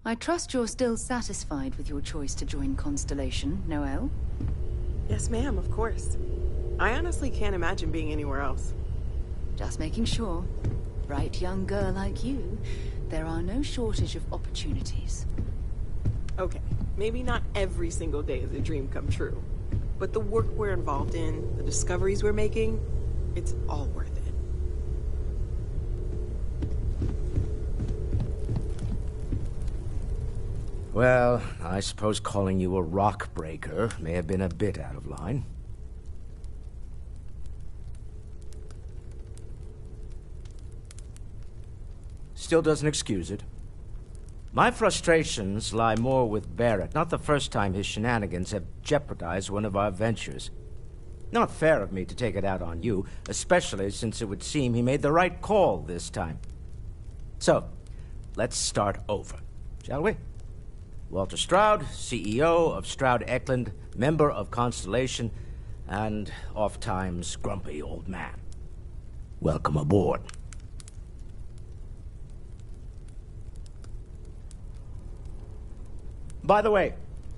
I trust you're still satisfied with your choice to join Constellation, Noelle? Yes, ma'am, of course. I honestly can't imagine being anywhere else. Just making sure. Bright young girl like you, there are no shortage of opportunities. Okay, maybe not every single day is a dream come true. But the work we're involved in, the discoveries we're making, it's all worth it. Well, I suppose calling you a rock breaker may have been a bit out of line. Still doesn't excuse it. My frustrations lie more with Barrett, not the first time his shenanigans have jeopardized one of our ventures. Not fair of me to take it out on you, especially since it would seem he made the right call this time. So, let's start over, shall we? Walter Stroud, CEO of Stroud Eklund, member of Constellation, and oft-times grumpy old man. Welcome aboard. By the way,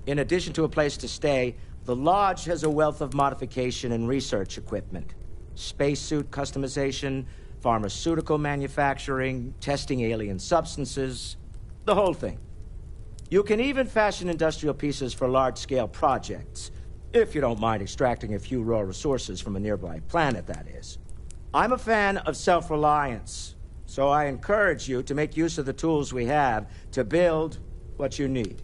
in addition to a place to stay, the Lodge has a wealth of modification and research equipment. Spacesuit customization, pharmaceutical manufacturing, testing alien substances, the whole thing. You can even fashion industrial pieces for large-scale projects, if you don't mind extracting a few raw resources from a nearby planet, that is. I'm a fan of self-reliance, so I encourage you to make use of the tools we have to build what you need.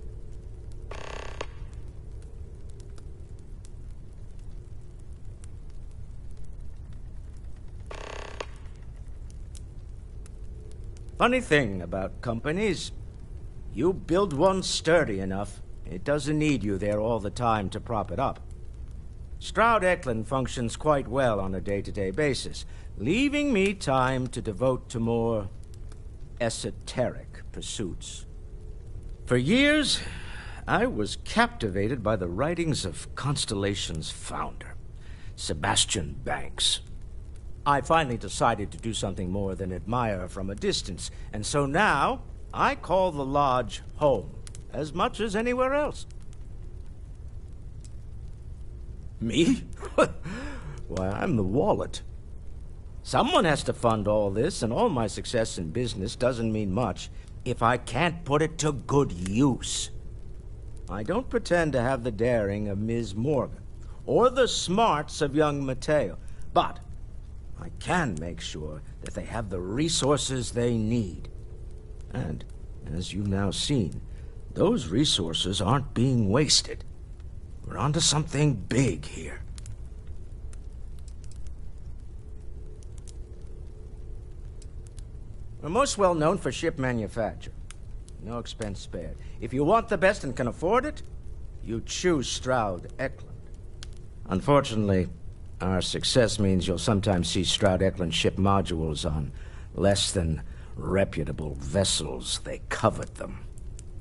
Funny thing about companies, you build one sturdy enough, it doesn't need you there all the time to prop it up. Stroud Eklund functions quite well on a day-to-day basis, leaving me time to devote to more esoteric pursuits. For years, I was captivated by the writings of Constellation's founder, Sebastian Banks. I finally decided to do something more than admire from a distance, and so now I call the Lodge home, as much as anywhere else. Me? Why, I'm the wallet. Someone has to fund all this, and all my success in business doesn't mean much if I can't put it to good use. I don't pretend to have the daring of Ms. Morgan, or the smarts of young Mateo, but I can make sure that they have the resources they need. And, as you've now seen, those resources aren't being wasted. We're onto something big here. We're most well known for ship manufacture. No expense spared. If you want the best and can afford it, you choose Stroud Eklund. Unfortunately, our success means you'll sometimes see Stroud Eklund ship modules on less than reputable vessels. They covet them.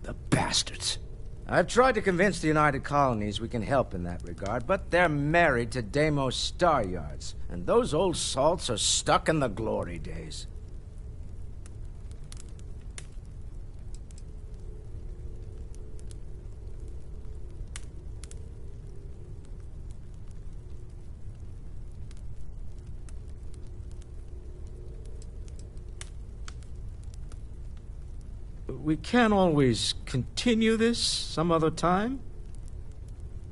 The bastards. I've tried to convince the United Colonies we can help in that regard, but they're married to Deimos Star Yards, and those old salts are stuck in the glory days. We can't always continue this some other time.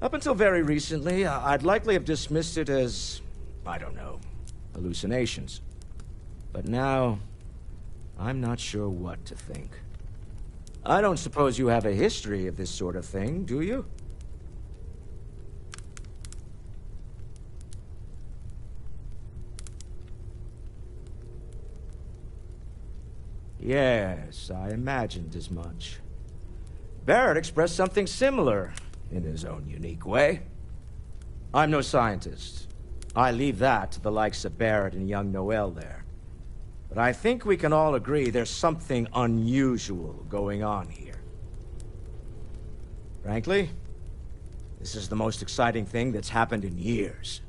Up until very recently, I'd likely have dismissed it as, I don't know, hallucinations. But now, I'm not sure what to think. I don't suppose you have a history of this sort of thing, do you? Yes, I imagined as much. Barrett expressed something similar, in his own unique way. I'm no scientist. I leave that to the likes of Barrett and young Noelle there. But I think we can all agree there's something unusual going on here. Frankly, this is the most exciting thing that's happened in years.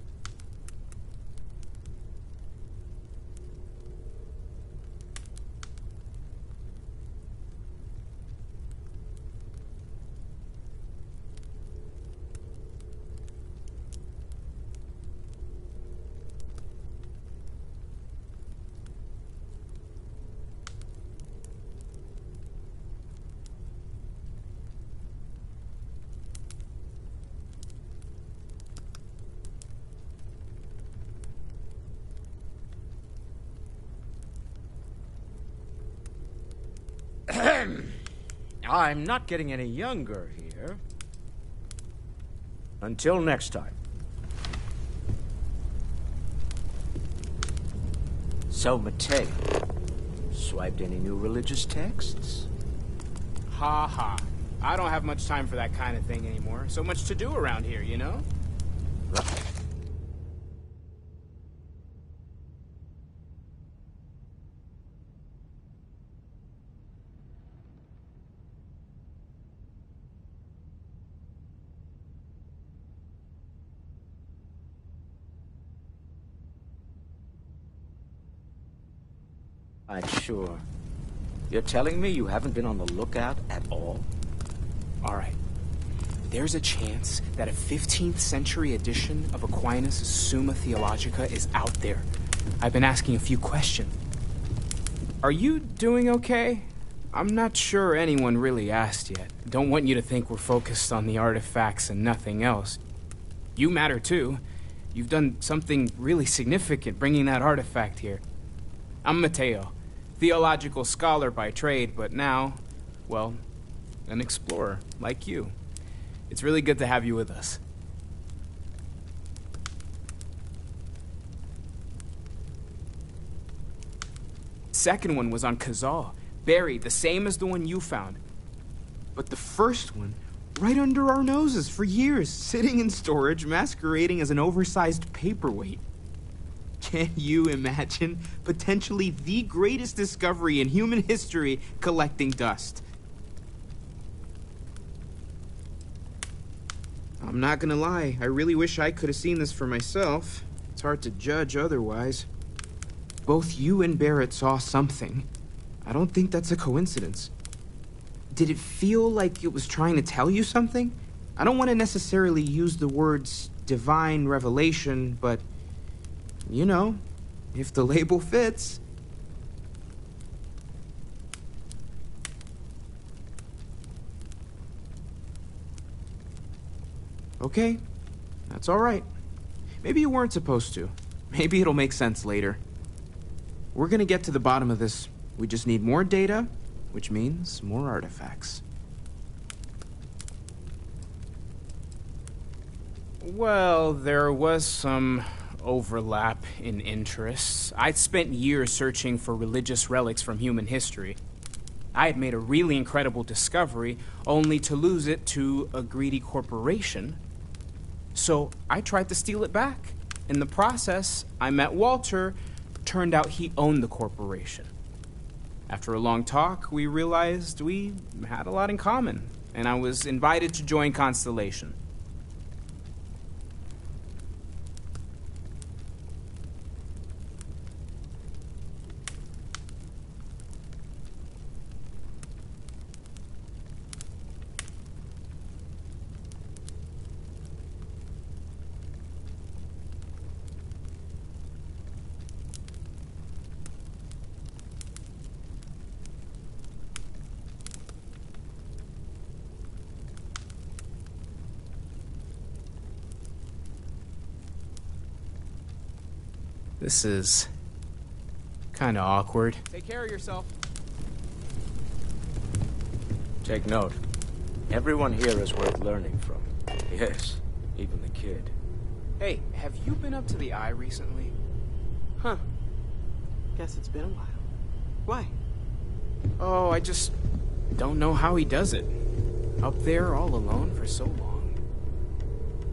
I'm not getting any younger here. Until next time. So, Mateo, swiped any new religious texts? Ha ha. I don't have much time for that kind of thing anymore. So much to do around here, you know? I'm sure. You're telling me you haven't been on the lookout at all? All right. There's a chance that a 15th century edition of Aquinas' Summa Theologica is out there. I've been asking a few questions. Are you doing okay? I'm not sure anyone really asked yet. Don't want you to think we're focused on the artifacts and nothing else. You matter too. You've done something really significant bringing that artifact here. I'm Mateo, theological scholar by trade, but now, well, an explorer like you. It's really good to have you with us. Second one was on Kazal, buried, the same as the one you found. But the first one, right under our noses for years, sitting in storage, masquerading as an oversized paperweight. Can you imagine potentially the greatest discovery in human history collecting dust? I'm not gonna lie, I really wish I could have seen this for myself. It's hard to judge otherwise. Both you and Barrett saw something. I don't think that's a coincidence. Did it feel like it was trying to tell you something? I don't want to necessarily use the words divine revelation, but, you know, if the label fits. Okay, that's all right. Maybe you weren't supposed to. Maybe it'll make sense later. We're gonna get to the bottom of this. We just need more data, which means more artifacts. Well, there was some overlap in interests. I'd spent years searching for religious relics from human history. I had made a really incredible discovery, only to lose it to a greedy corporation. So I tried to steal it back. In the process, I met Walter. Turned out he owned the corporation. After a long talk, we realized we had a lot in common, and I was invited to join Constellation. This is kind of awkward. Take care of yourself. Take note. Everyone here is worth learning from. Yes, even the kid. Hey, have you been up to the Eye recently? Huh. Guess it's been a while. Why? Oh, I just don't know how he does it. Up there all alone for so long.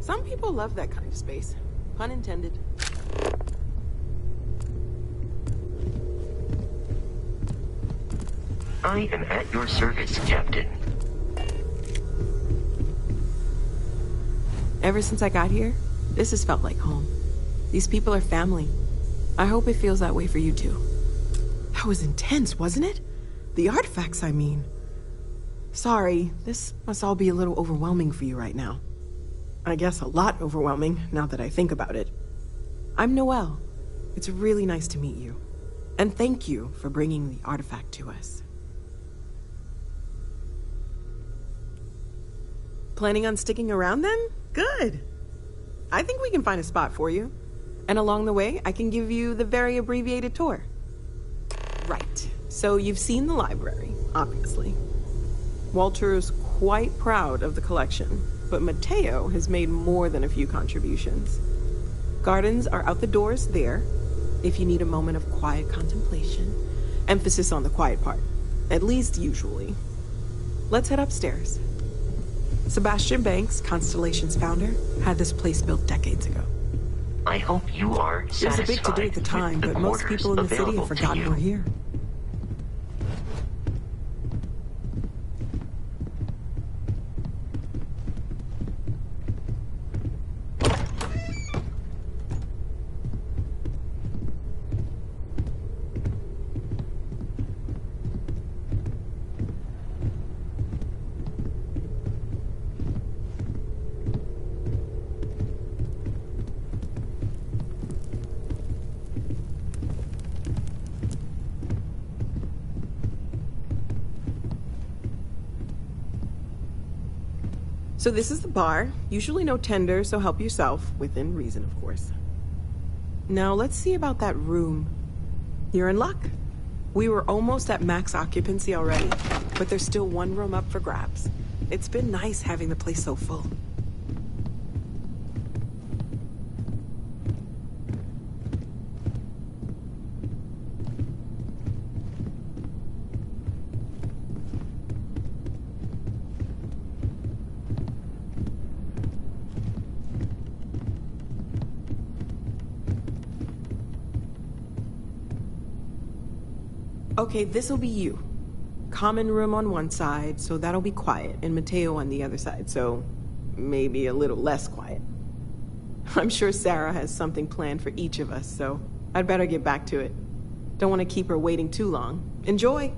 Some people love that kind of space. Pun intended. I am at your service, Captain. Ever since I got here, this has felt like home. These people are family. I hope it feels that way for you too. That was intense, wasn't it? The artifacts, I mean. Sorry, this must all be a little overwhelming for you right now. I guess a lot overwhelming, now that I think about it. I'm Noelle. It's really nice to meet you. And thank you for bringing the artifact to us. Planning on sticking around then? Good. I think we can find a spot for you. And along the way, I can give you the very abbreviated tour. Right. So you've seen the library. obviously. Walter's quite proud of the collection, but Mateo has made more than a few contributions. Gardens are out the doors there, if you need a moment of quiet contemplation. Emphasis on the quiet part, at least usually. Let's head upstairs. Sebastian Banks, Constellation's founder, had this place built decades ago. I hope you are satisfied. It was a big to-do at the time, but most people in the city have forgotten we're here. So this is the bar. Usually no tender, so help yourself. Within reason, of course. Now let's see about that room. You're in luck. We were almost at max occupancy already, but there's still one room up for grabs. It's been nice having the place so full. Okay, this'll be you. Common room on one side, so that'll be quiet, and Mateo on the other side, so maybe a little less quiet. I'm sure Sarah has something planned for each of us, so I'd better get back to it. Don't want to keep her waiting too long. Enjoy!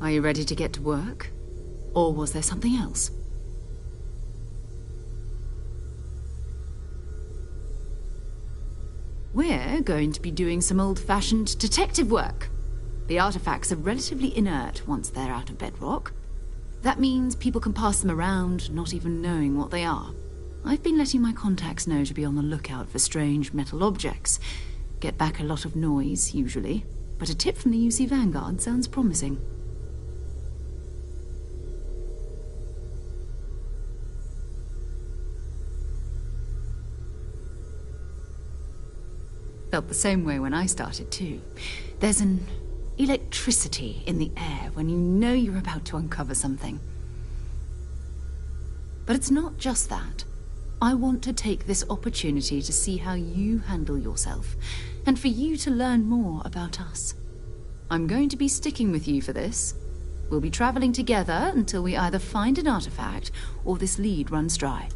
Are you ready to get to work? Or was there something else? We're going to be doing some old-fashioned detective work. The artifacts are relatively inert once they're out of bedrock. That means people can pass them around, not even knowing what they are. I've been letting my contacts know to be on the lookout for strange metal objects. Get back a lot of noise, usually. But a tip from the UC Vanguard sounds promising. Felt the same way when I started, too. There's an electricity in the air when you know you're about to uncover something. But it's not just that. I want to take this opportunity to see how you handle yourself, and for you to learn more about us. I'm going to be sticking with you for this. We'll be traveling together until we either find an artifact or this lead runs dry.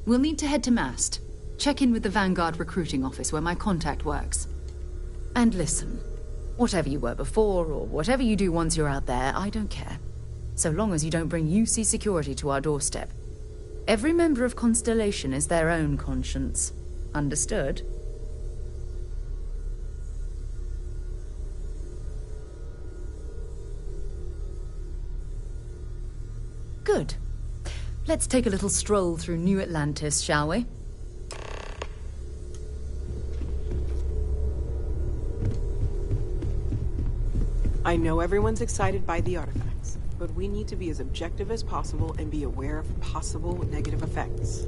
We'll need to head to Mast. Check in with the Vanguard recruiting office where my contact works. And listen, whatever you were before, or whatever you do once you're out there, I don't care. So long as you don't bring UC security to our doorstep. Every member of Constellation is their own conscience. Understood? Good. Let's take a little stroll through New Atlantis, shall we? I know everyone's excited by the artifacts, but we need to be as objective as possible and be aware of possible negative effects.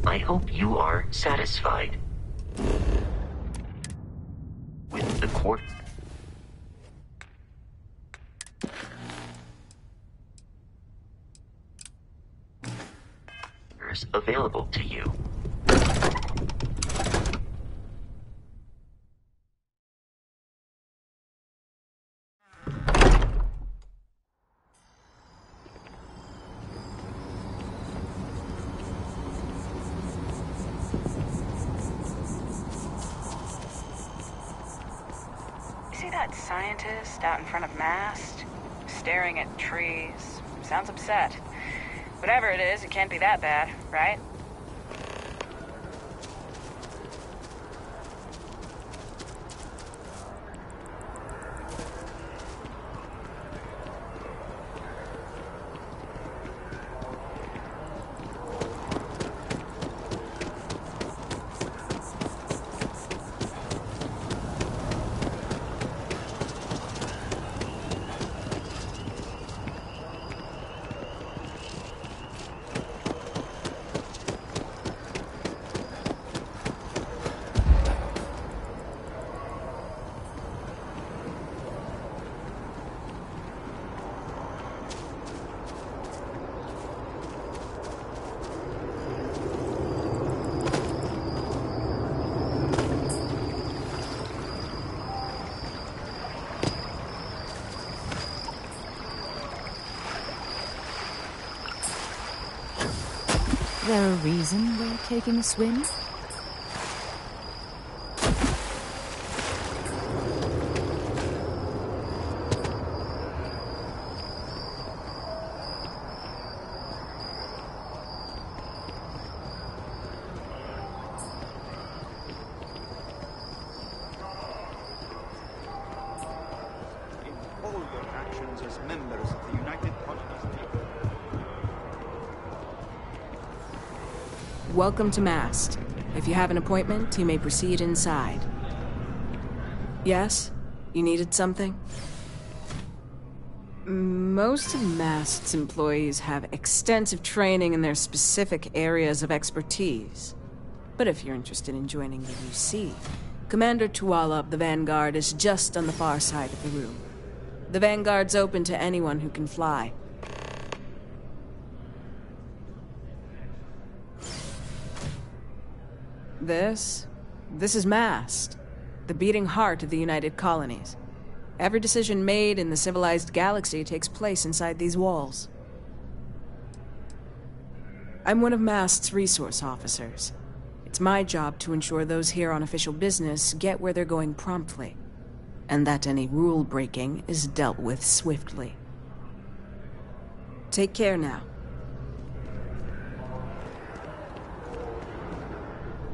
I hope you are satisfied with the court. Available to you. See that scientist out in front of Mast? Staring at trees. Sounds upset. Whatever it is, it can't be that bad, right? Is there a reason we're taking a swim? All your actions as members of the United Colonies team. Welcome to Mast. If you have an appointment, you may proceed inside. Yes? You needed something? Most of Mast's employees have extensive training in their specific areas of expertise. But if you're interested in joining the UC, Commander Tuala of the Vanguard is just on the far side of the room. The Vanguard's open to anyone who can fly. This is Mast, the beating heart of the United Colonies. Every decision made in the civilized galaxy takes place inside these walls. I'm one of Mast's resource officers. It's my job to ensure those here on official business get where they're going promptly, and that any rule breaking is dealt with swiftly. Take care now.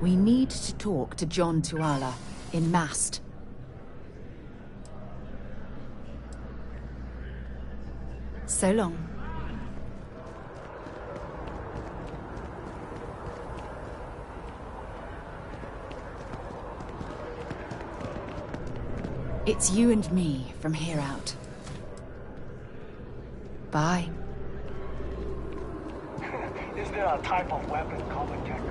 We need to talk to John Tuala in Mast. So long. It's you and me from here out. Bye. Is there a type of weapon common can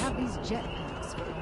Have these jetpacks for the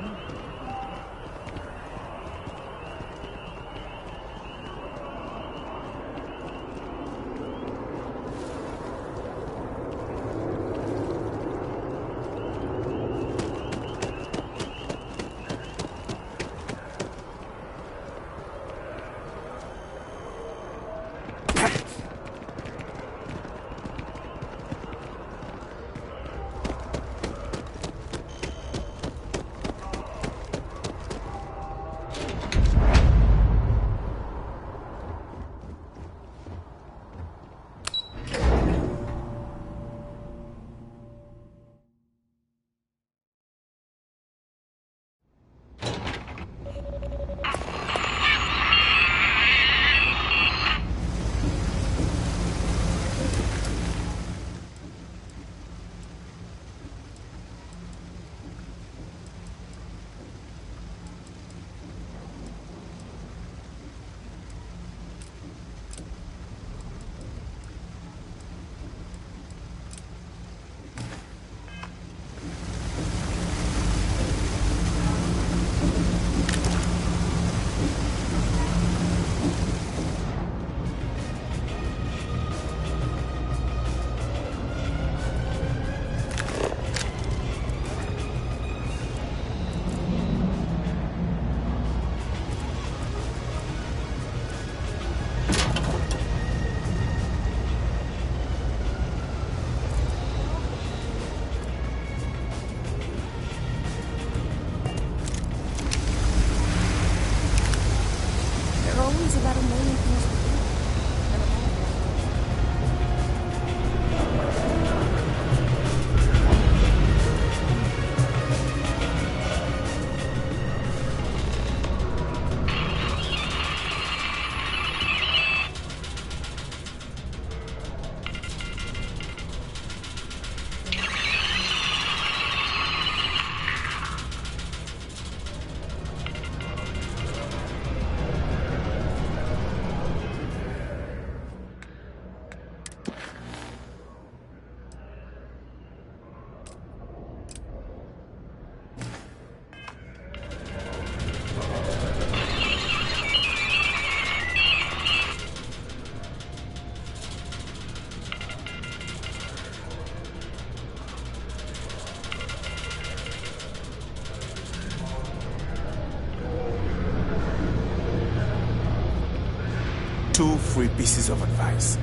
Two free pieces of advice.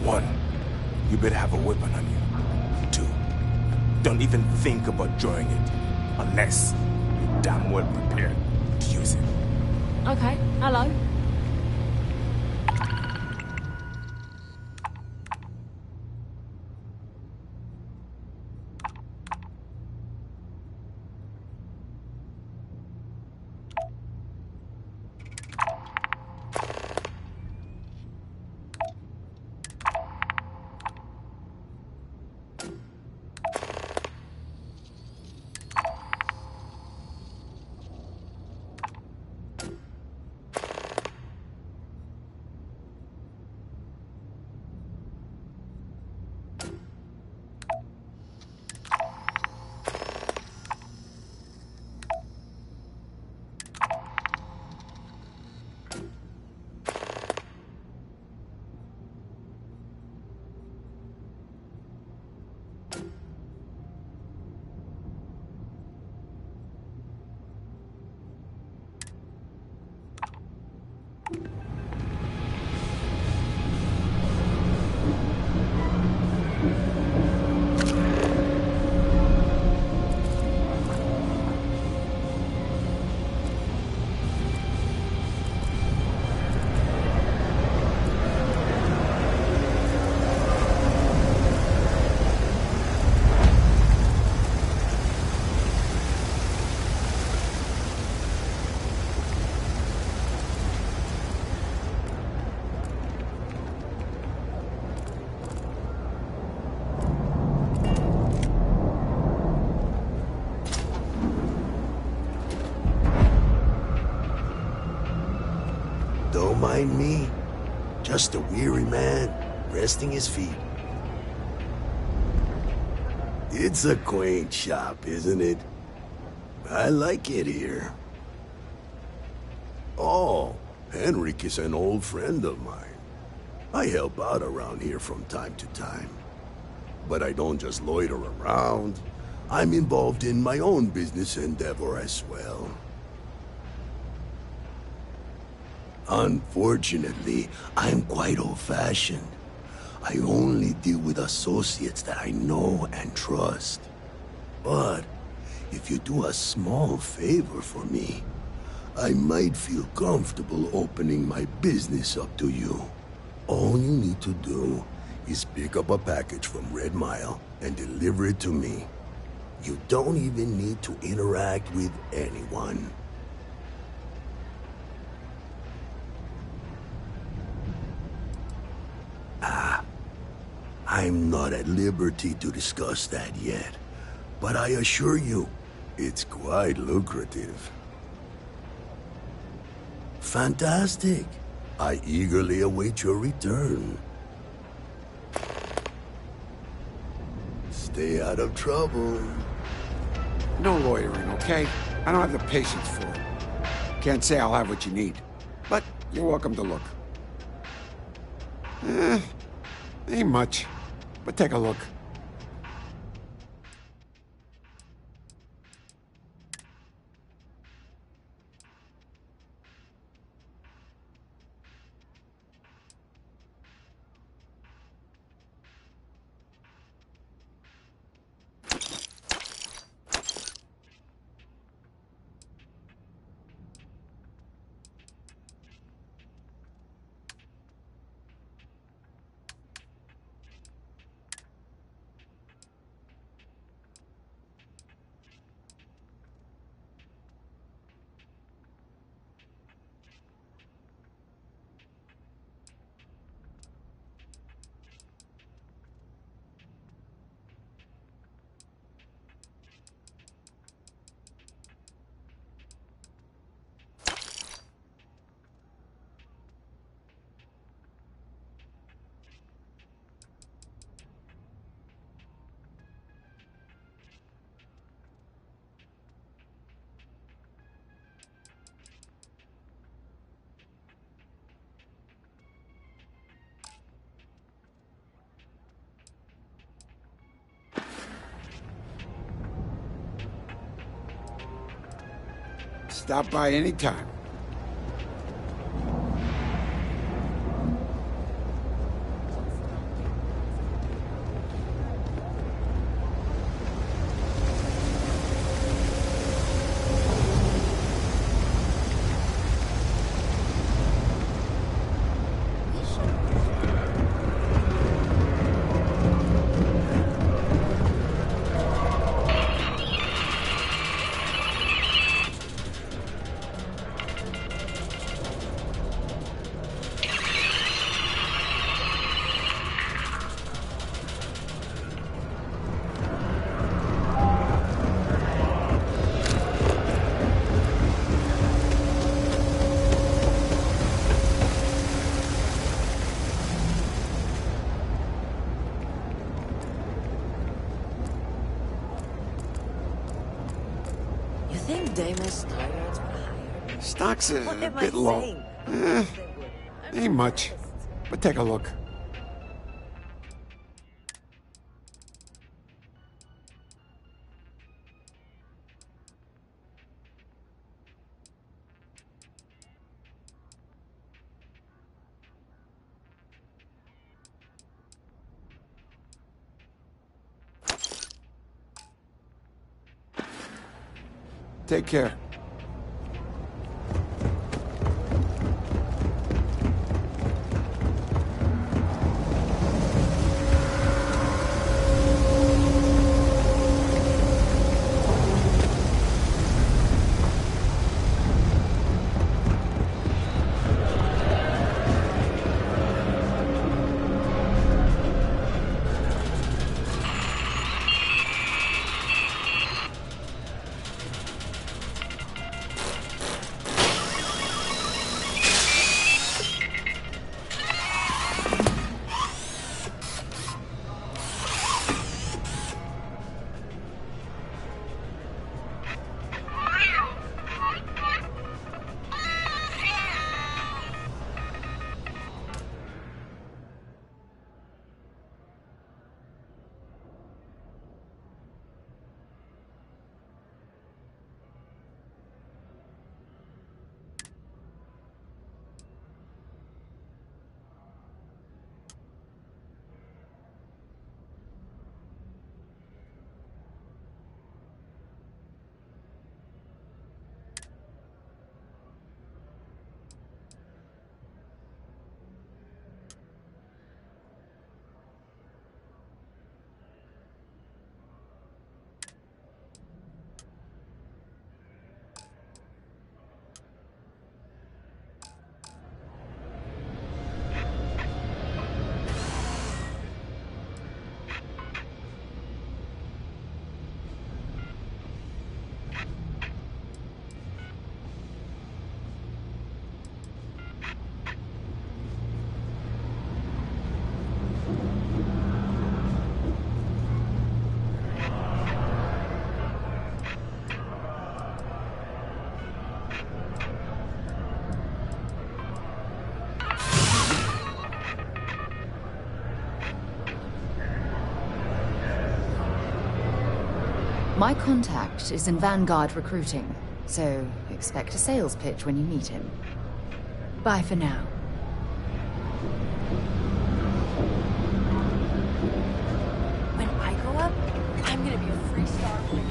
One, you better have a weapon on you. Two, don't even think about drawing it unless you're damn well prepared to use it. Okay, hello. Don't mind me. Just a weary man, resting his feet. It's a quaint shop, isn't it? I like it here. Oh, Henrik is an old friend of mine. I help out around here from time to time. But I don't just loiter around. I'm involved in my own business endeavor as well. Unfortunately, I'm quite old-fashioned. I only deal with associates that I know and trust. But if you do a small favor for me, I might feel comfortable opening my business up to you. All you need to do is pick up a package from Red Mile and deliver it to me. You don't even need to interact with anyone. I'm not at liberty to discuss that yet, but I assure you, it's quite lucrative. Fantastic. I eagerly await your return. Stay out of trouble. No loitering, okay? I don't have the patience for it. Can't say I'll have what you need, but you're welcome to look. Ain't much, but take a look. Stop by anytime. Stock's a bit low. Ain't much, but take a look. Take care. My contact is in Vanguard recruiting, so expect a sales pitch when you meet him. Bye for now. When I grow up, I'm gonna be a free Starfield.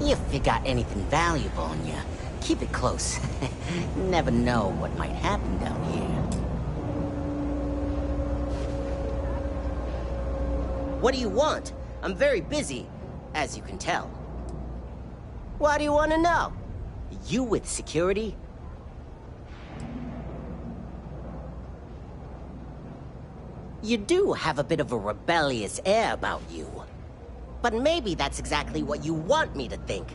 If you got anything valuable on you, keep it close. Never know what might happen down here. What do you want? I'm very busy, as you can tell. Why do you want to know? You with security? You do have a bit of a rebellious air about you. But maybe that's exactly what you want me to think.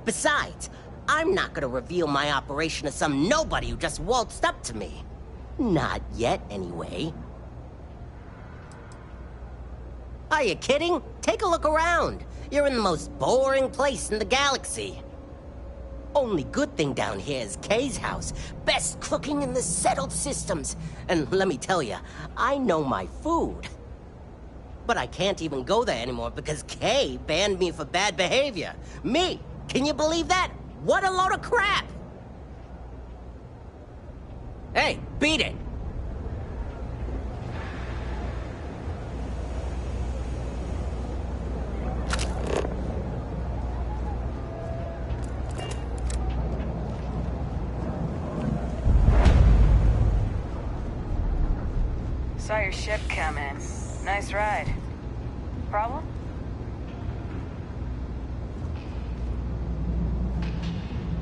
Besides, I'm not gonna reveal my operation to some nobody who just waltzed up to me. Not yet, anyway. Are you kidding? Take a look around. You're in the most boring place in the galaxy. Only good thing down here is Kay's house. Best cooking in the settled systems. And let me tell you, I know my food. But I can't even go there anymore because Kay banned me for bad behavior. Me! Can you believe that? What a load of crap! Hey, beat it! Saw your ship come in. Nice ride. Problem?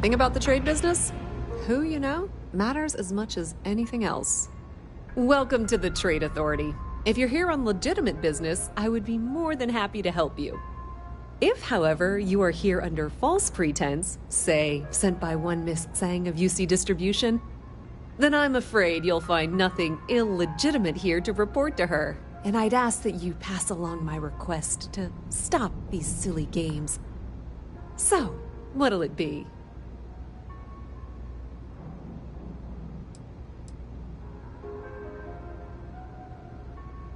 Thing about the trade business? Who you know matters as much as anything else. Welcome to the Trade Authority. If you're here on legitimate business, I would be more than happy to help you. If, however, you are here under false pretense, say, sent by one Miss Tsang of UC Distribution, then I'm afraid you'll find nothing illegitimate here to report to her. And I'd ask that you pass along my request to stop these silly games. So, what'll it be?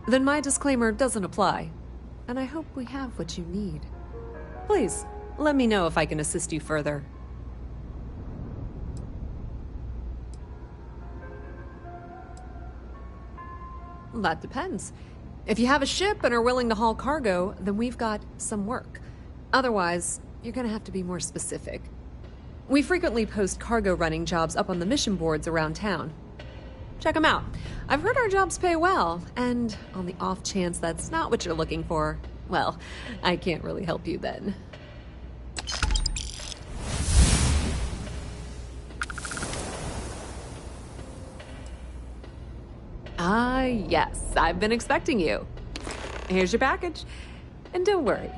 Then my disclaimer doesn't apply, and I hope we have what you need. Please, let me know if I can assist you further. That depends. If you have a ship and are willing to haul cargo, then we've got some work. Otherwise, you're gonna have to be more specific. We frequently post cargo running jobs up on the mission boards around town. Check them out. I've heard our jobs pay well, and on the off chance that's not what you're looking for, well, I can't really help you then. Ah, yes, I've been expecting you. Here's your package. And don't worry,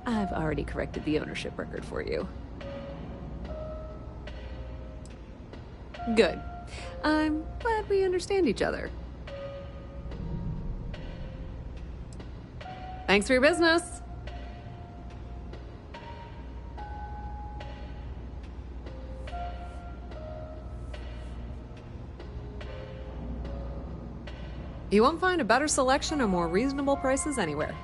I've already corrected the ownership record for you. Good. I'm glad we understand each other. Thanks for your business. You won't find a better selection or more reasonable prices anywhere.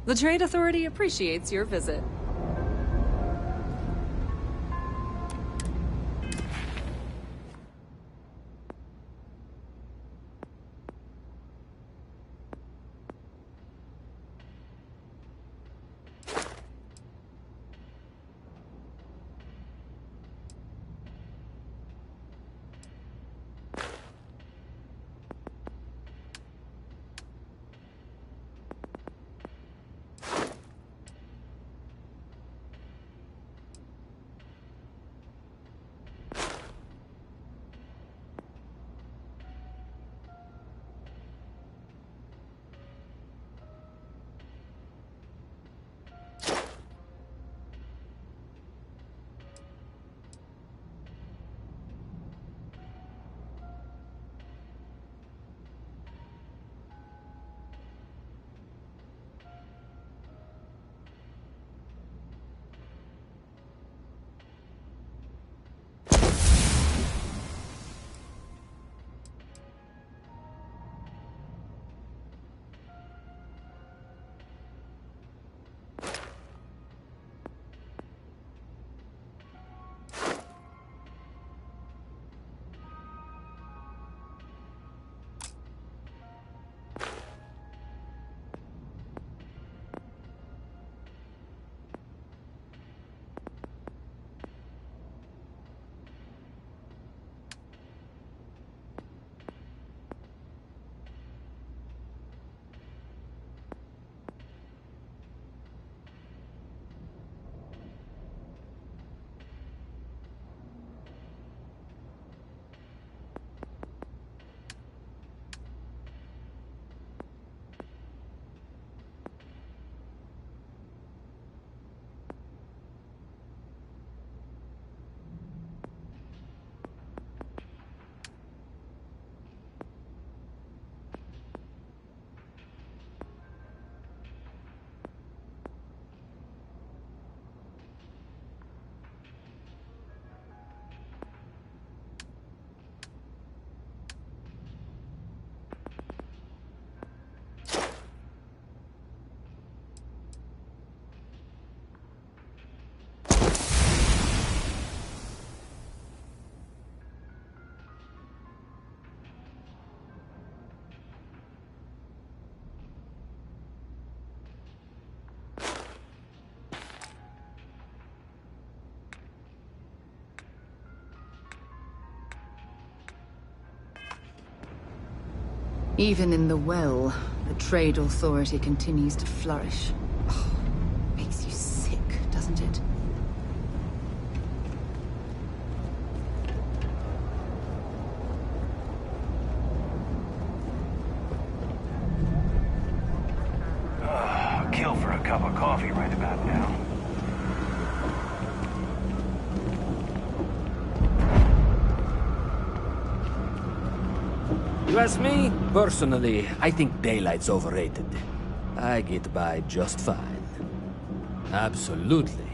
The Trade Authority appreciates your visit. Even in the well, the Trade Authority continues to flourish. Oh, makes you sick, doesn't it? Kill for a cup of coffee right about now. You ask me? Personally, I think daylight's overrated. I get by just fine. Absolutely.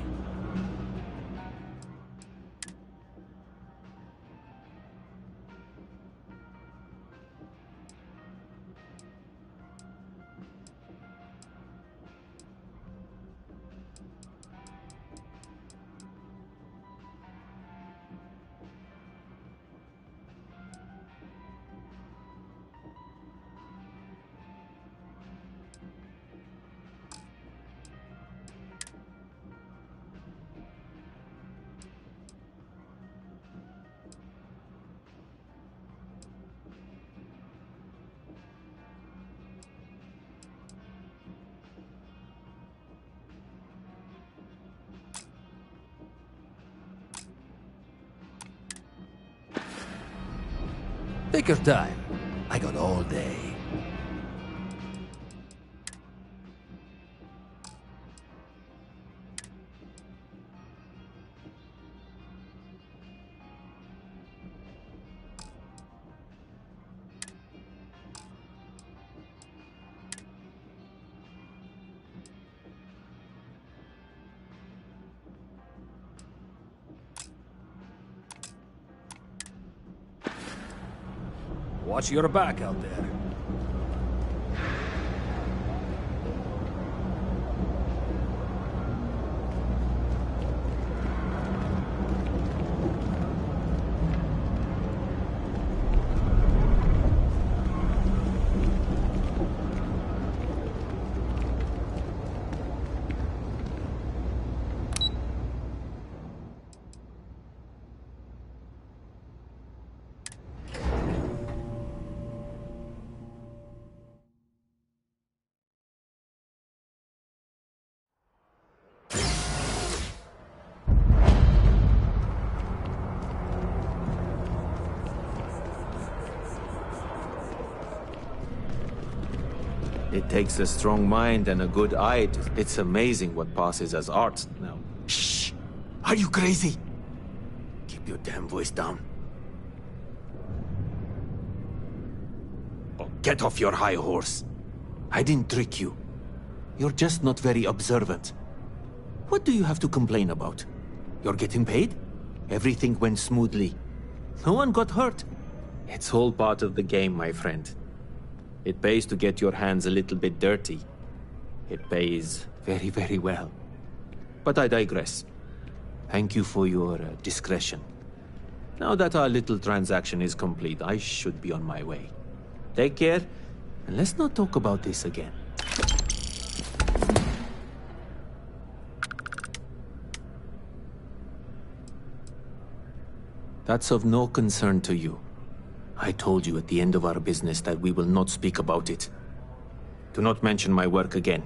Take your time. I got all day. Watch your back out there. It takes a strong mind and a good eye. It's amazing what passes as art now. Shh! Are you crazy? Keep your damn voice down. Oh, get off your high horse. I didn't trick you. You're just not very observant. What do you have to complain about? You're getting paid? Everything went smoothly. No one got hurt. It's all part of the game, my friend. It pays to get your hands a little bit dirty. It pays very, very well. But I digress. Thank you for your discretion. Now that our little transaction is complete, I should be on my way. Take care, and let's not talk about this again. That's of no concern to you. I told you at the end of our business that we will not speak about it. Do not mention my work again.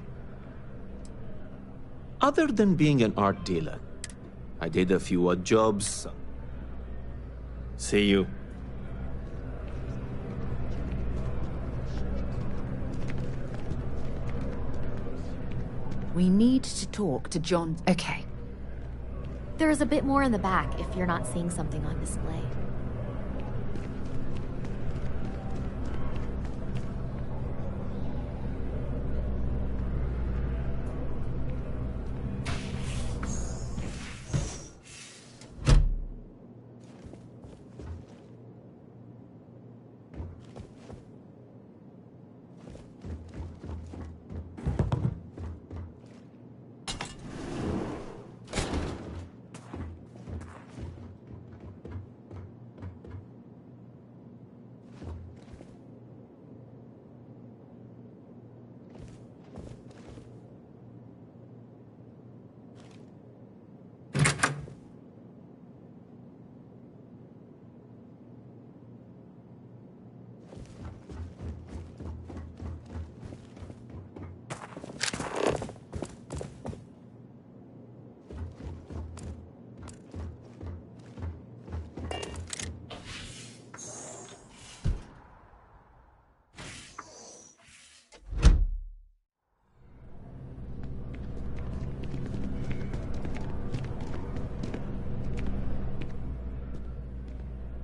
Other than being an art dealer, I did a few odd jobs. See you. We need to talk to John. Okay. There is a bit more in the back if you're not seeing something on display.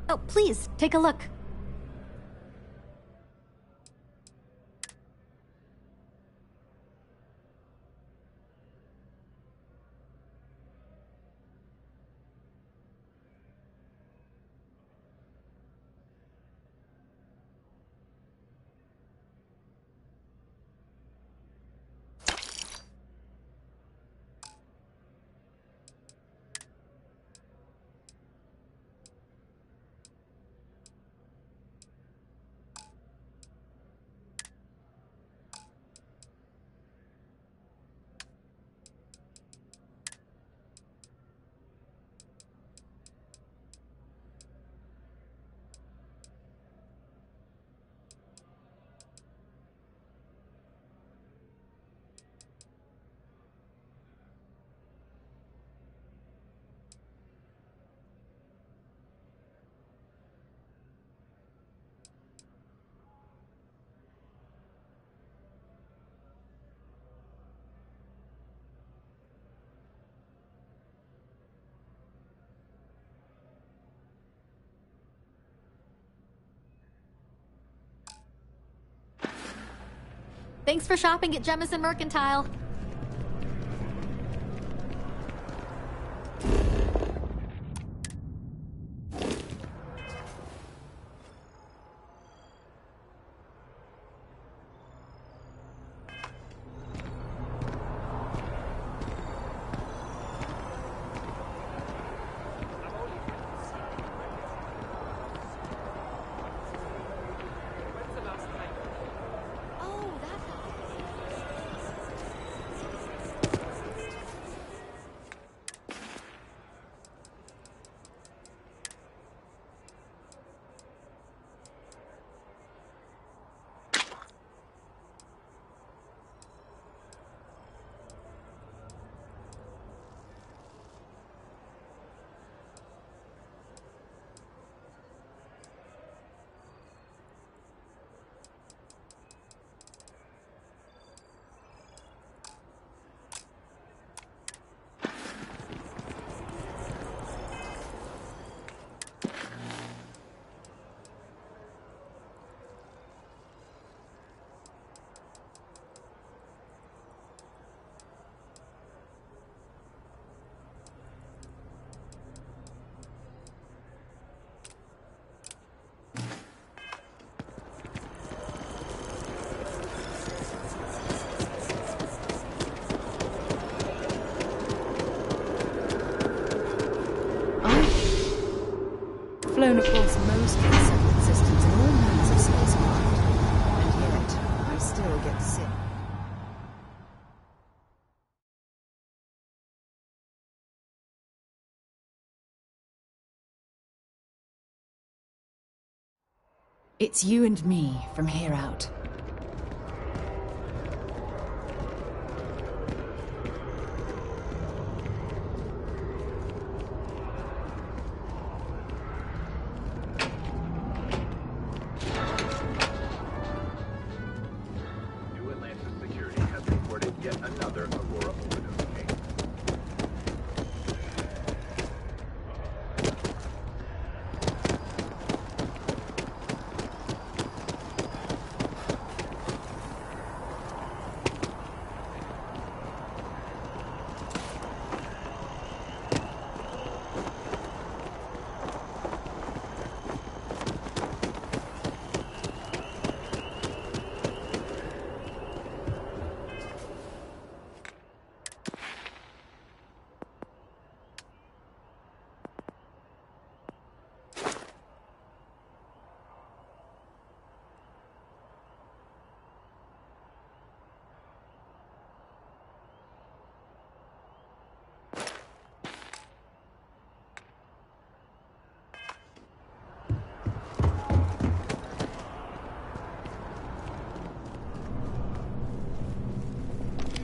Oh, please, take a look. Thanks for shopping at Jemison Mercantile. most settled systems in all kinds of spacecraft. And yet, I still get sick. It's you and me from here out.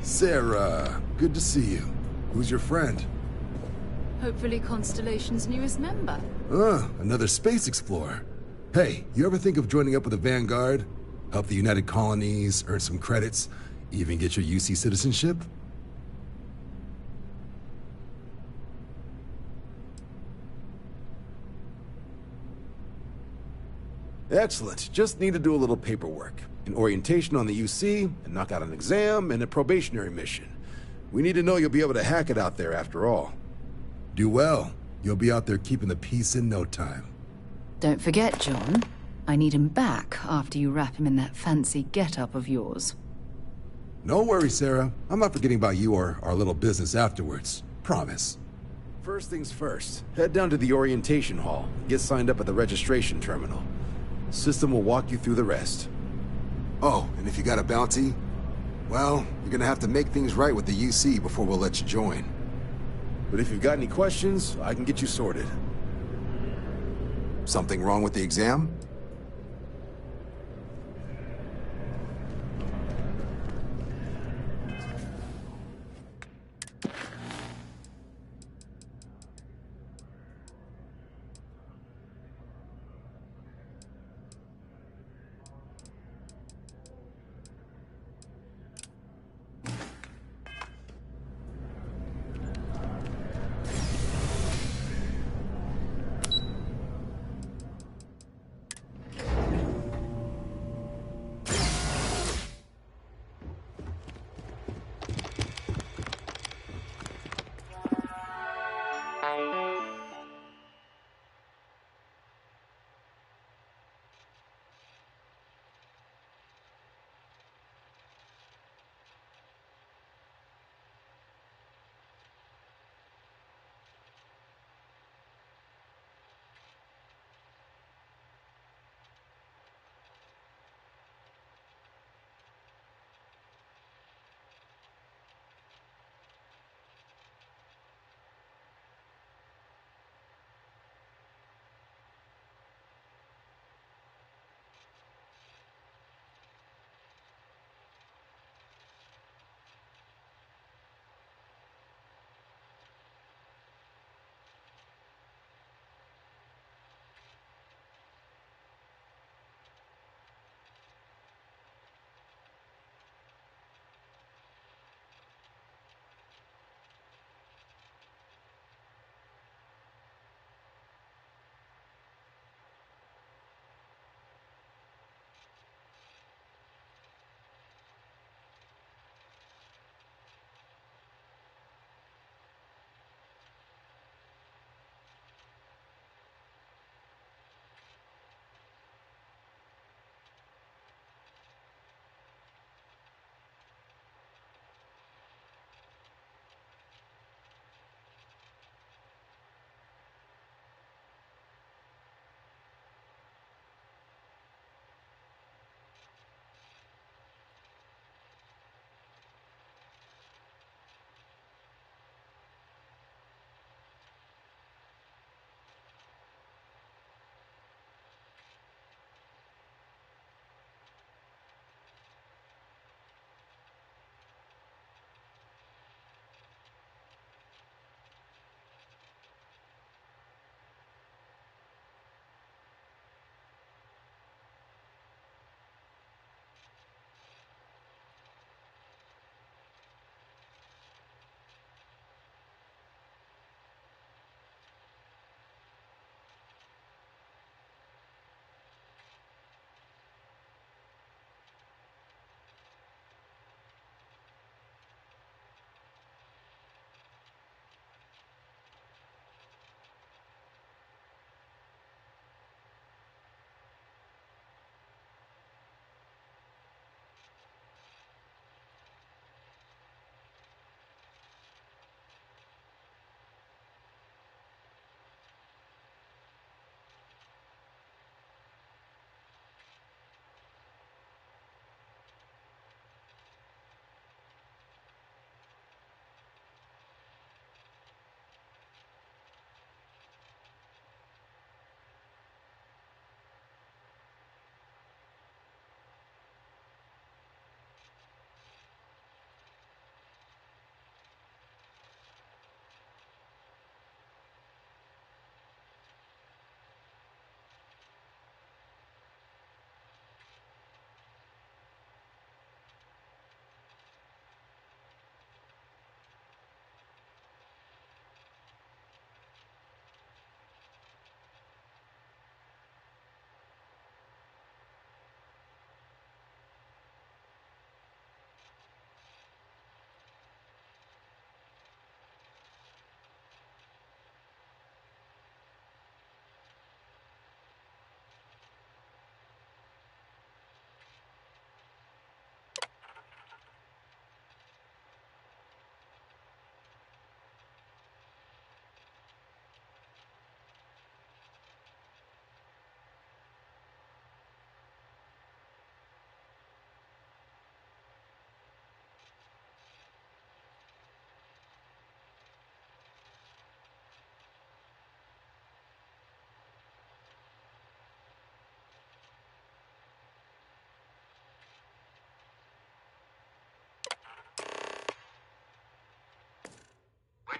Sarah, good to see you. Who's your friend? Hopefully Constellation's newest member. Another space explorer. Hey, you ever think of joining up with the Vanguard? Help the United Colonies, earn some credits, even get your UC citizenship? Excellent. Just need to do a little paperwork. An orientation on the UC, and knock out an exam, and a probationary mission. We need to know you'll be able to hack it out there after all. Do well. You'll be out there keeping the peace in no time. Don't forget, John. I need him back after you wrap him in that fancy get-up of yours. No worries, Sarah. I'm not forgetting about you or our little business afterwards. Promise. First things first, head down to the orientation hall. Get signed up at the registration terminal. System will walk you through the rest. Oh, and if you got a bounty, well, you're gonna have to make things right with the UC before we'll let you join. But if you've got any questions, I can get you sorted. Something wrong with the exam?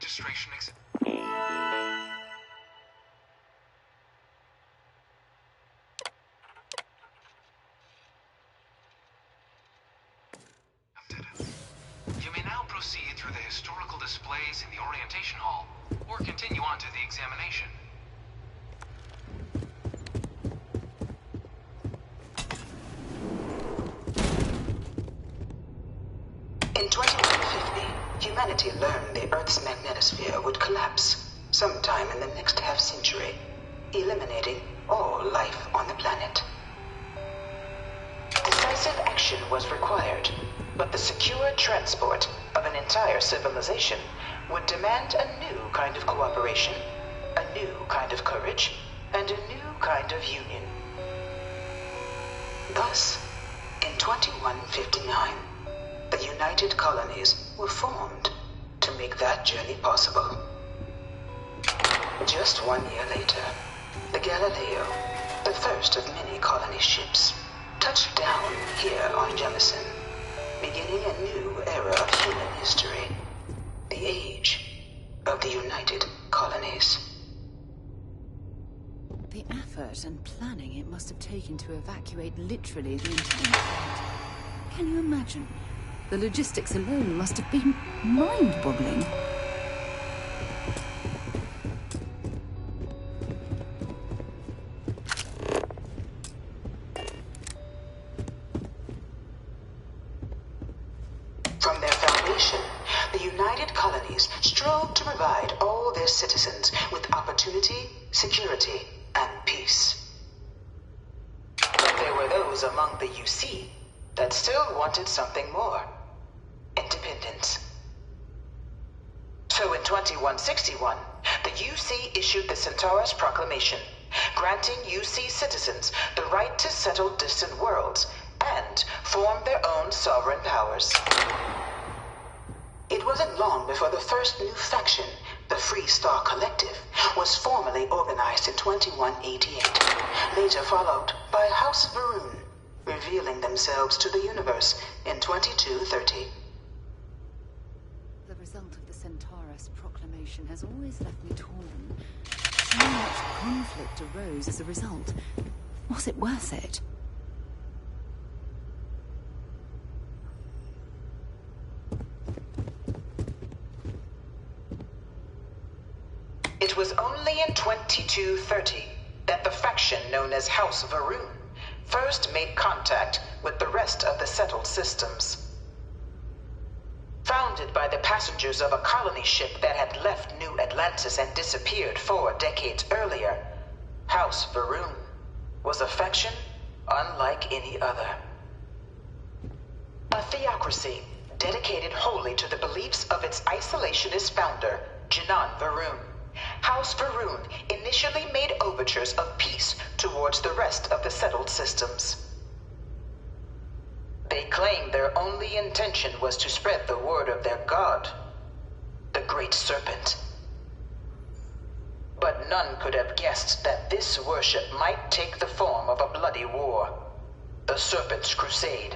registration exit. You may now proceed through the historical displays in the orientation hall, or continue on to the examination. In 2150, humanity learned the Earth's magnetosphere would collapse sometime in the next half-century, eliminating all life on the planet. Decisive action was required, but the secure transport of an entire civilization would demand a new kind of cooperation, a new kind of courage, and a new kind of union. Thus, in 2159, the United Colonies were formed to make that journey possible. Just 1 year later, the Galileo, the first of many colony ships, touched down here on Jemison, beginning a new era of human history, the age of the United Colonies. The effort and planning it must have taken to evacuate literally the entire planet. Can you imagine? The logistics alone must have been mind-boggling. From their foundation, the United Colonies strove to provide all their citizens with opportunity, security, and peace. But there were those among the UC that still wanted something more. Independence. So in 2161, the UC issued the Centaurus Proclamation, granting UC citizens the right to settle distant worlds and form their own sovereign powers. It wasn't long before the first new faction, the Free Star Collective, was formally organized in 2188, later followed by House Varun, revealing themselves to the universe in 2230. The result of the Centaurus Proclamation has always left me torn. So much conflict arose as a result. Was it worth it? It was only in 2230 that the faction known as House Varun first made contact with the rest of the settled systems. Founded by the passengers of a colony ship that had left New Atlantis and disappeared 4 decades earlier, House Varun was a faction unlike any other. A theocracy dedicated wholly to the beliefs of its isolationist founder, Janan Varun. House Varun initially made overtures of peace towards the rest of the settled systems. They claimed their only intention was to spread the word of their god, the Great Serpent. But none could have guessed that this worship might take the form of a bloody war, the Serpent's Crusade.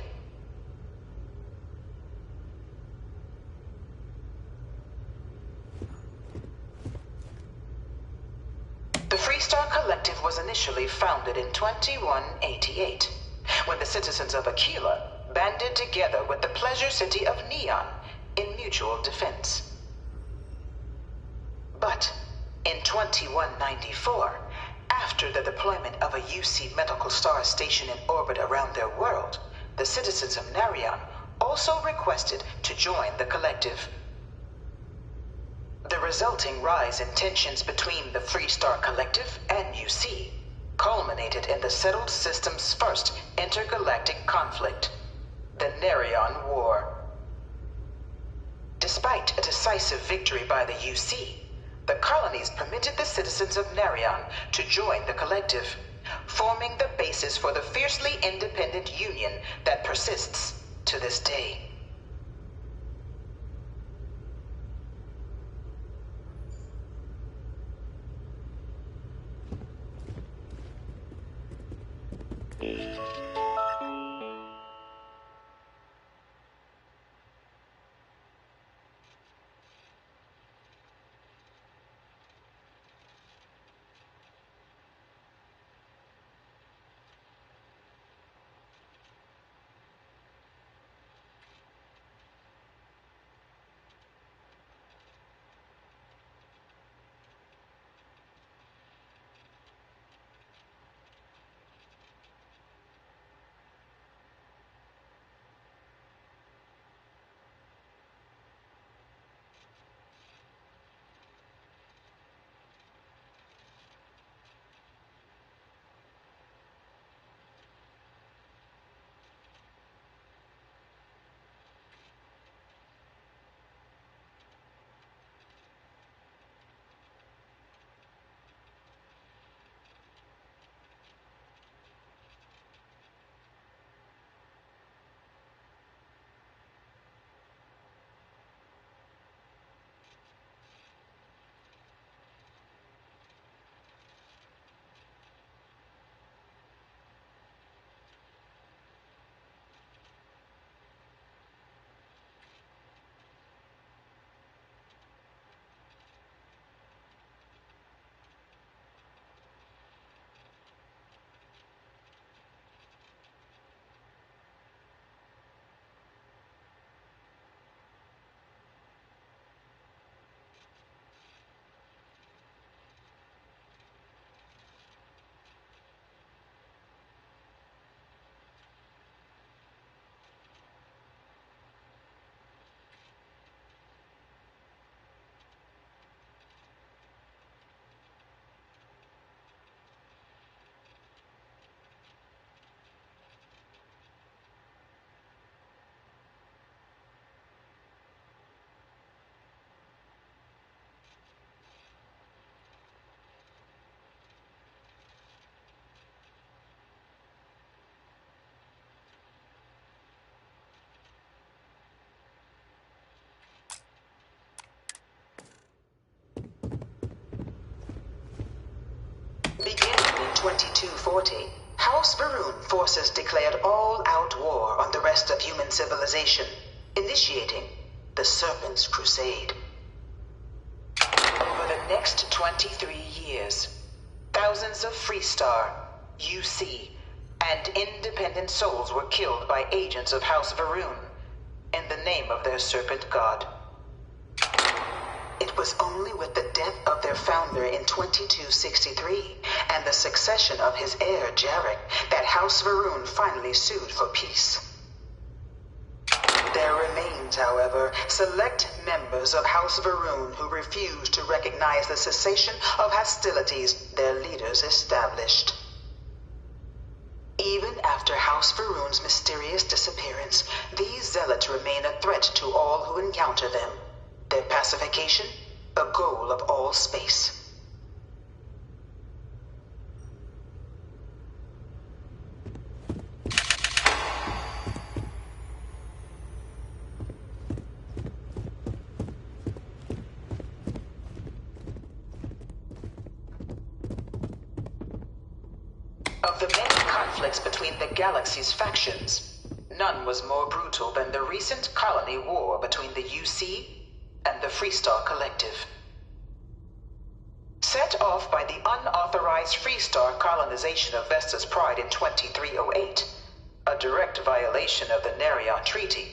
The Free Star Collective was initially founded in 2188, when the citizens of Aquila banded together with the Pleasure City of Neon in mutual defense. But in 2194, after the deployment of a UC medical star station in orbit around their world, the citizens of Narion also requested to join the collective. The resulting rise in tensions between the Free Star Collective and UC culminated in the settled system's first intergalactic conflict, the Narion War. Despite a decisive victory by the UC, the colonies permitted the citizens of Narion to join the collective, forming the basis for the fiercely independent union that persists to this day. 2240, House Varun forces declared all-out war on the rest of human civilization, initiating the Serpent's Crusade. Over the next 23 years, thousands of Freestar, UC, and independent souls were killed by agents of House Varun in the name of their serpent god. It was only with the death of their founder in 2263 and the succession of his heir, Jarek, that House Varun finally sued for peace. There remains, however, select members of House Varun who refuse to recognize the cessation of hostilities their leaders established. Even after House Varun's mysterious disappearance, these zealots remain a threat to all who encounter them. Their pacification, a goal of all space. Of the many conflicts between the galaxy's factions, none was more brutal than the recent colony war between the UC and the Freestar Collective. Set off by the unauthorized Freestar colonization of Vesta's Pride in 2308, a direct violation of the Nerion Treaty,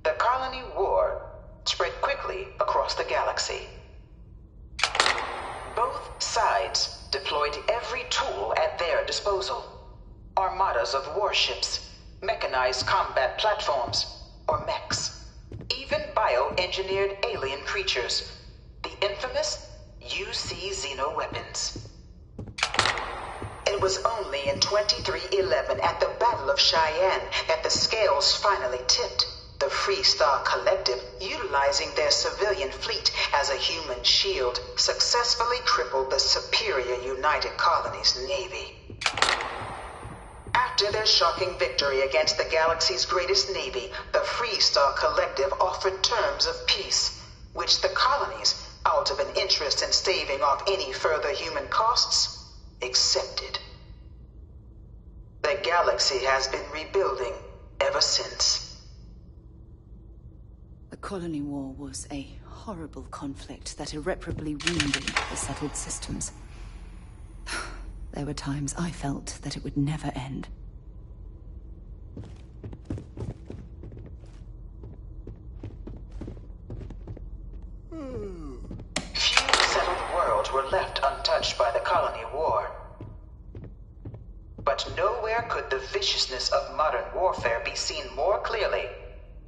the colony war spread quickly across the galaxy. Both sides deployed every tool at their disposal. Armadas of warships, mechanized combat platforms, or mechs. Even bioengineered alien creatures. The infamous UC xeno-weapons. It was only in 2311 at the Battle of Cheyenne that the scales finally tipped. The Freestar Collective, utilizing their civilian fleet as a human shield, successfully crippled the superior United Colonies Navy. After their shocking victory against the galaxy's greatest navy, the Freestar Collective offered terms of peace, which the colonies, out of an interest in staving off any further human costs, accepted. The galaxy has been rebuilding ever since. The colony war was a horrible conflict that irreparably wounded the settled systems. There were times I felt that it would never end. Few settled worlds were left untouched by the colony war. But nowhere could the viciousness of modern warfare be seen more clearly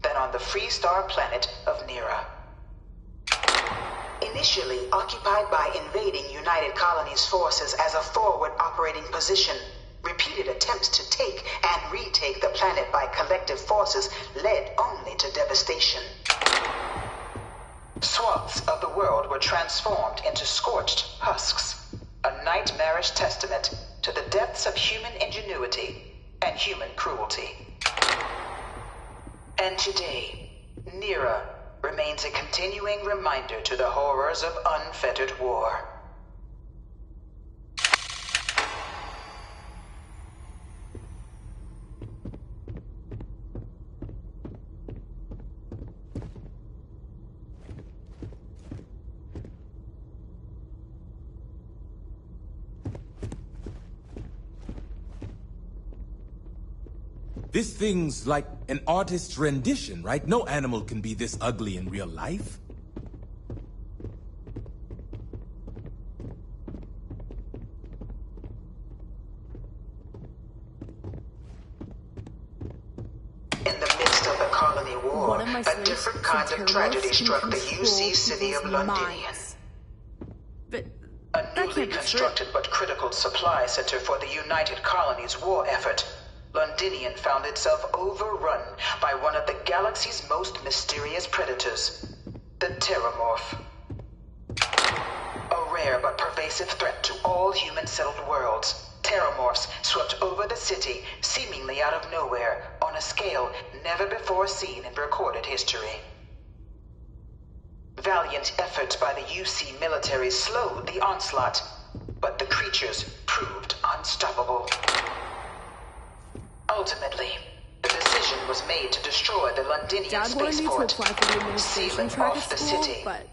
than on the Freestar planet of Nira. Initially occupied by invading United Colonies forces as a forward operating position, repeated attempts to take and retake the planet by collective forces led only to devastation. Swaths of the world were transformed into scorched husks, a nightmarish testament to the depths of human ingenuity and human cruelty. And today, Nira remains a continuing reminder to the horrors of unfettered war. This thing's like an artist's rendition, right? No animal can be this ugly in real life. In the midst of the colony war, a different kind of tragedy struck the UC city of Londinian. A newly constructed but critical supply center for the United Colonies war effort, Londinian found itself overrun by one of the galaxy's most mysterious predators, the Terramorph. A rare but pervasive threat to all human-settled worlds, Terramorphs swept over the city, seemingly out of nowhere, on a scale never before seen in recorded history. Valiant efforts by the UC military slowed the onslaught, but the creatures proved unstoppable. Ultimately, the decision was made to destroy the Londinian Dad wanted me to spaceport, apply for the administration sealing track off at the school, city, but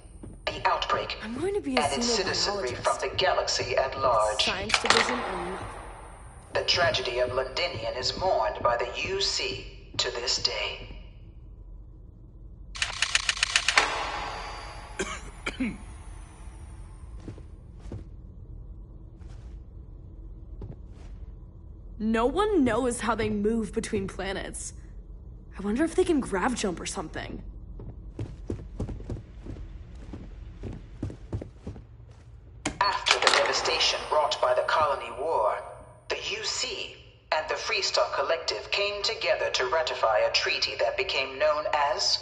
the outbreak, I'm going to be a and its citizenry xenobiologist. from the galaxy at large. Science division or nothing. The tragedy of Londinian is mourned by the UC to this day. No one knows how they move between planets. I wonder if they can grav jump or something. After the devastation wrought by the Colony War, the UC and the Freestar Collective came together to ratify a treaty that became known as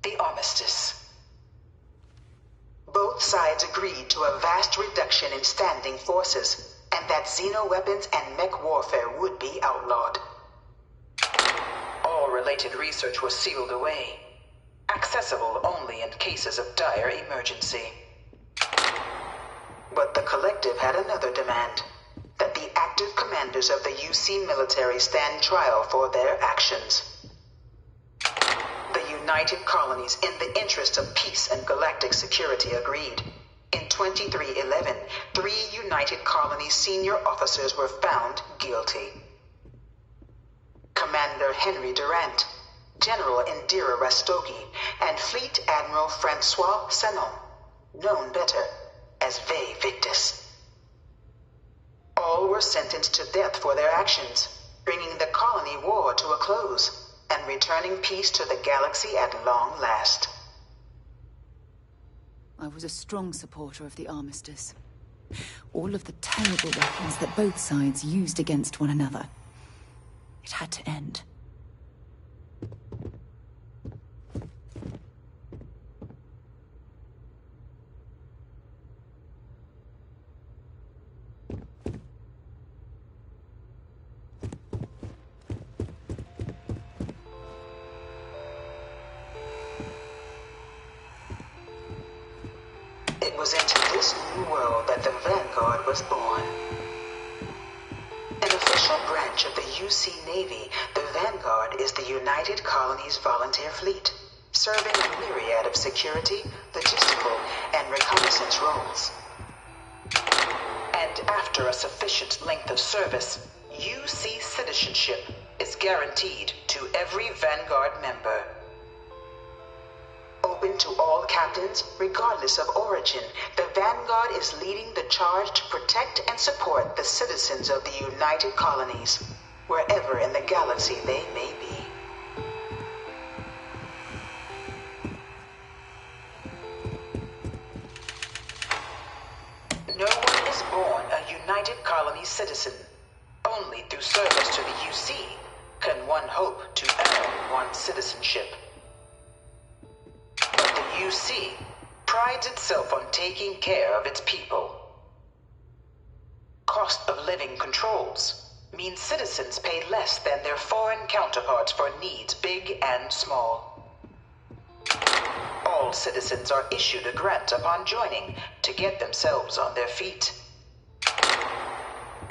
the Armistice. Both sides agreed to a vast reduction in standing forces, and that xeno-weapons and mech warfare would be outlawed. All related research was sealed away, accessible only in cases of dire emergency. But the Collective had another demand, that the active commanders of the UC military stand trial for their actions. The United Colonies, in the interest of peace and galactic security, agreed. In 2311, 3 United Colonies senior officers were found guilty. Commander Henry Durant, General Indira Rastogi, and Fleet Admiral Francois Sanon, known better as Ve Victus. All were sentenced to death for their actions, bringing the colony war to a close and returning peace to the galaxy at long last. I was a strong supporter of the Armistice. All of the terrible weapons that both sides used against one another. It had to end. It was into this new world that the Vanguard was born. An official branch of the UC Navy, the Vanguard is the United Colonies Volunteer Fleet, serving a myriad of security, logistical, and reconnaissance roles. And after a sufficient length of service, UC citizenship is guaranteed to every Vanguard member. Open to all captains, regardless of origin, the Vanguard is leading the charge to protect and support the citizens of the United Colonies, wherever in the galaxy they may be. No one is born a United Colonies citizen. Only through service to the UC can one hope to earn one's citizenship. But the UC prides itself on taking care of its people. Cost of living controls mean citizens pay less than their foreign counterparts for needs big and small. All citizens are issued a grant upon joining to get themselves on their feet.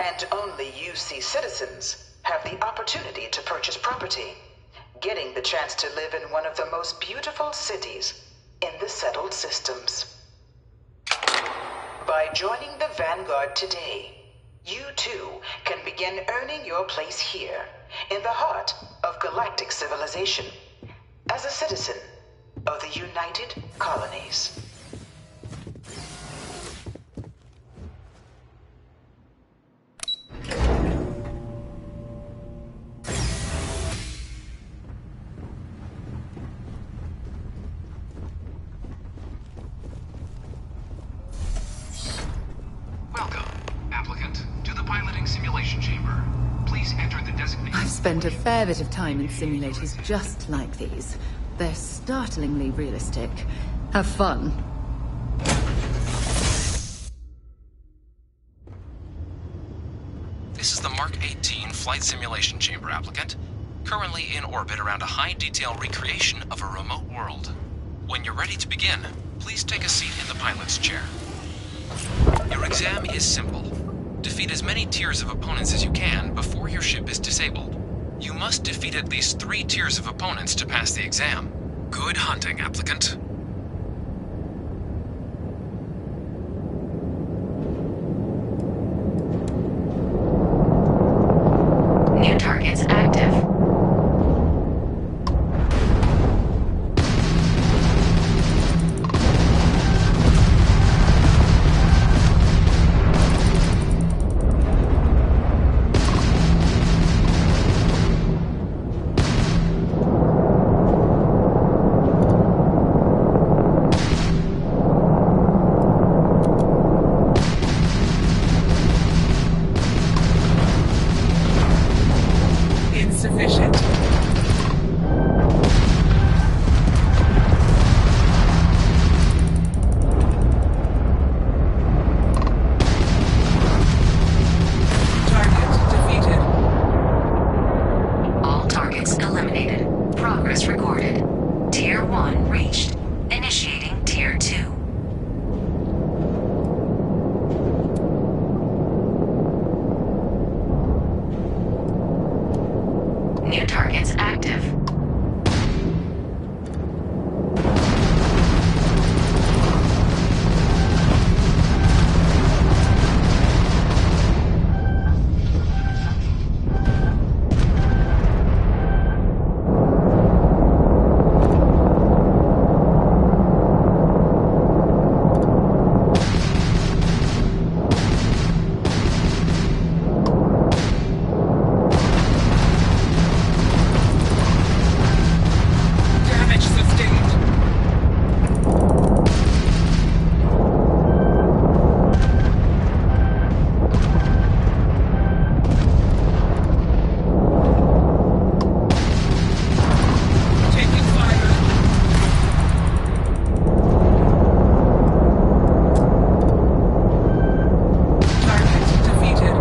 And only UC citizens have the opportunity to purchase property, getting the chance to live in one of the most beautiful cities in the settled systems. By joining the Vanguard today, you too can begin earning your place here, in the heart of galactic civilization, as a citizen of the United Colonies. I've spent a fair bit of time in simulators just like these. They're startlingly realistic. Have fun. This is the Mark 18 Flight Simulation Chamber applicant, currently in orbit around a high-detail recreation of a remote world. When you're ready to begin, please take a seat in the pilot's chair. Your exam is simple. Defeat as many tiers of opponents as you can before your ship is disabled. You must defeat at least 3 tiers of opponents to pass the exam. Good hunting, applicant. New targets active. Insufficient. Target defeated. All targets eliminated. Progress recorded. Tier 1 reached. Initiating Tier 2. New targets active. Damage sustained. Taking fire. Target defeated.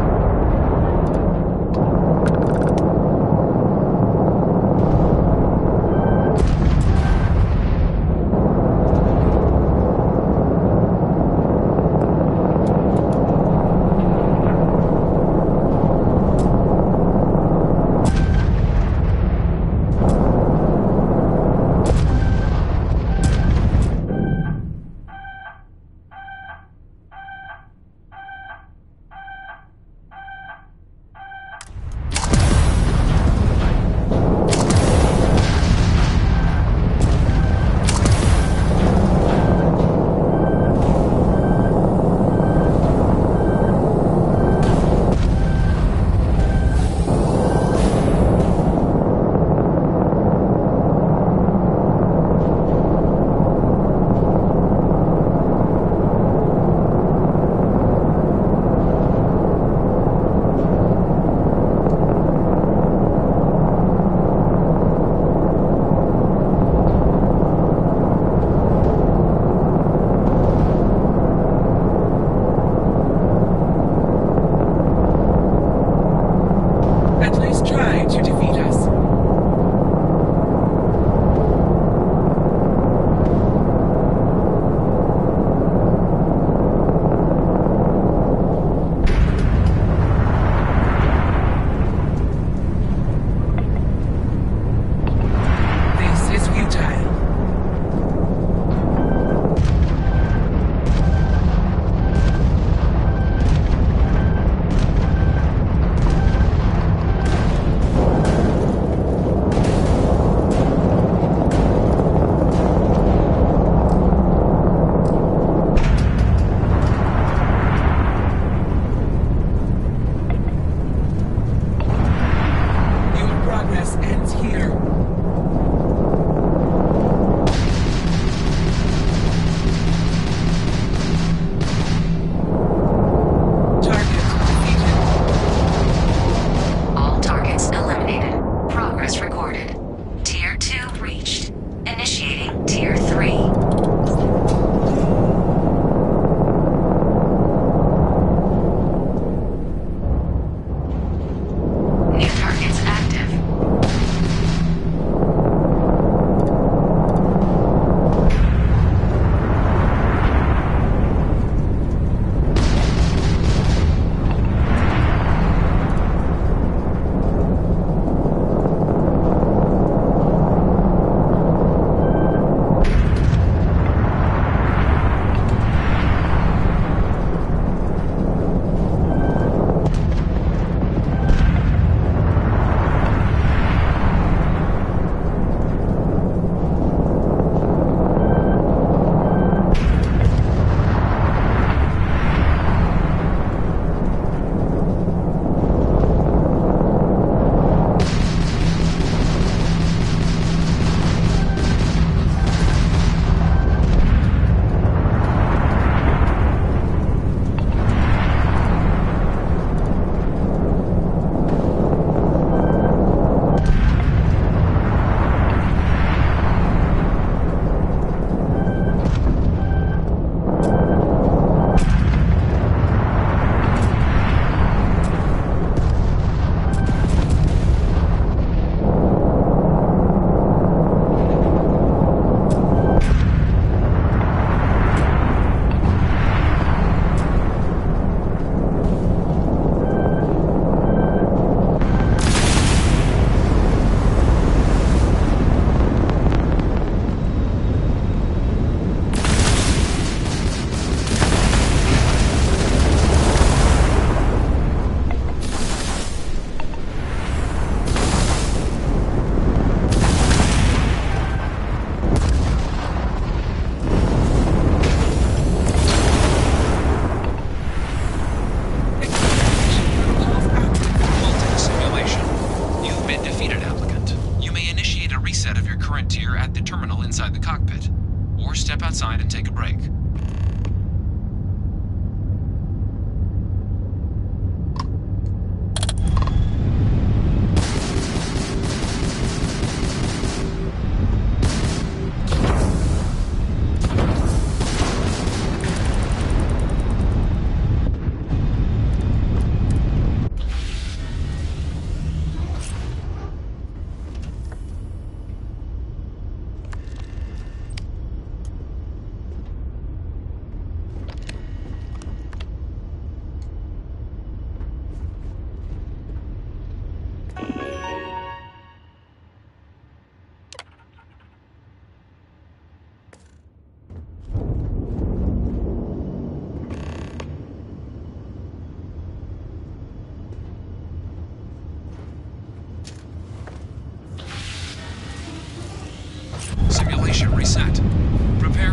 At least try to defeat us. This is futile. Your progress ends here. Target defeated. All targets eliminated. Progress recorded. Tier 2 reached. Initiating Tier 3. New targets active.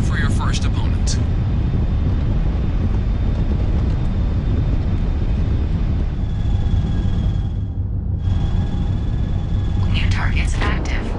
for your first opponent. New targets active.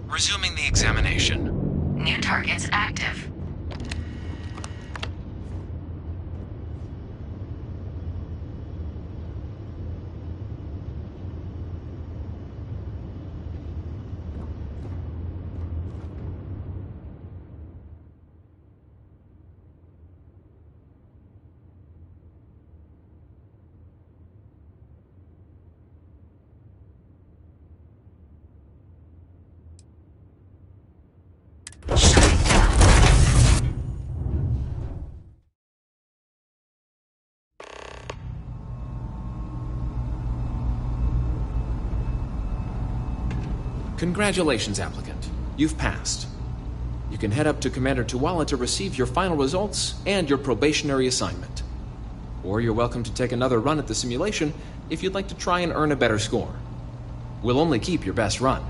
Resuming the examination. New targets active. Congratulations, applicant. You've passed. You can head up to Commander Tuwala to receive your final results and your probationary assignment. Or you're welcome to take another run at the simulation if you'd like to try and earn a better score. We'll only keep your best run.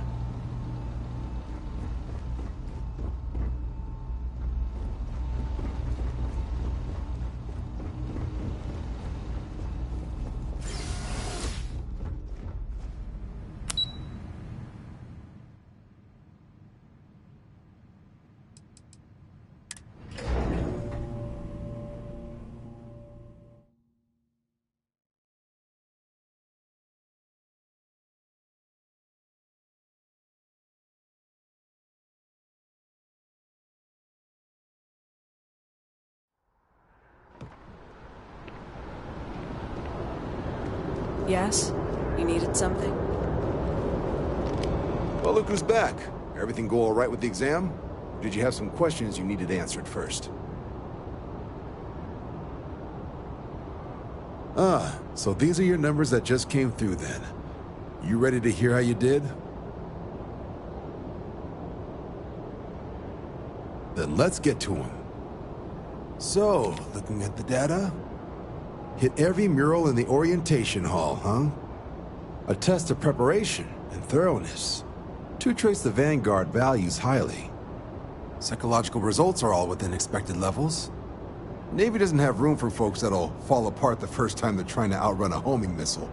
Yes? You needed something? Well, look who's back. Everything go all right with the exam? Or did you have some questions you needed answered first? Ah, so these are your numbers that just came through then. You ready to hear how you did? Then let's get to them. So, looking at the data, hit every mural in the orientation hall, huh? A test of preparation and thoroughness. To trace the Vanguard values highly. Psychological results are all within expected levels. Navy doesn't have room for folks that'll fall apart the first time they're trying to outrun a homing missile.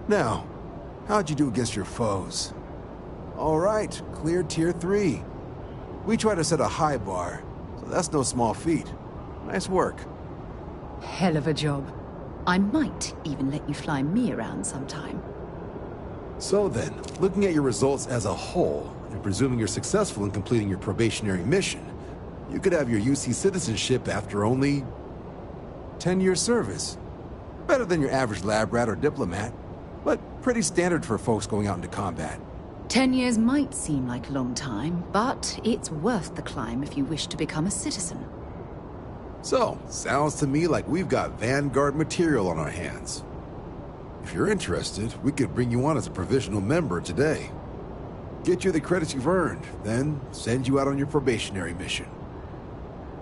Now, how'd you do against your foes? All right, cleared Tier 3. We try to set a high bar, so that's no small feat. Nice work. Hell of a job. I might even let you fly me around sometime. So then, looking at your results as a whole, and presuming you're successful in completing your probationary mission, you could have your UC citizenship after only 10 years service. Better than your average lab rat or diplomat, but pretty standard for folks going out into combat. 10 years might seem like a long time, but it's worth the climb if you wish to become a citizen. So, sounds to me like we've got Vanguard material on our hands. If you're interested, we could bring you on as a provisional member today. Get you the credits you've earned, then send you out on your probationary mission.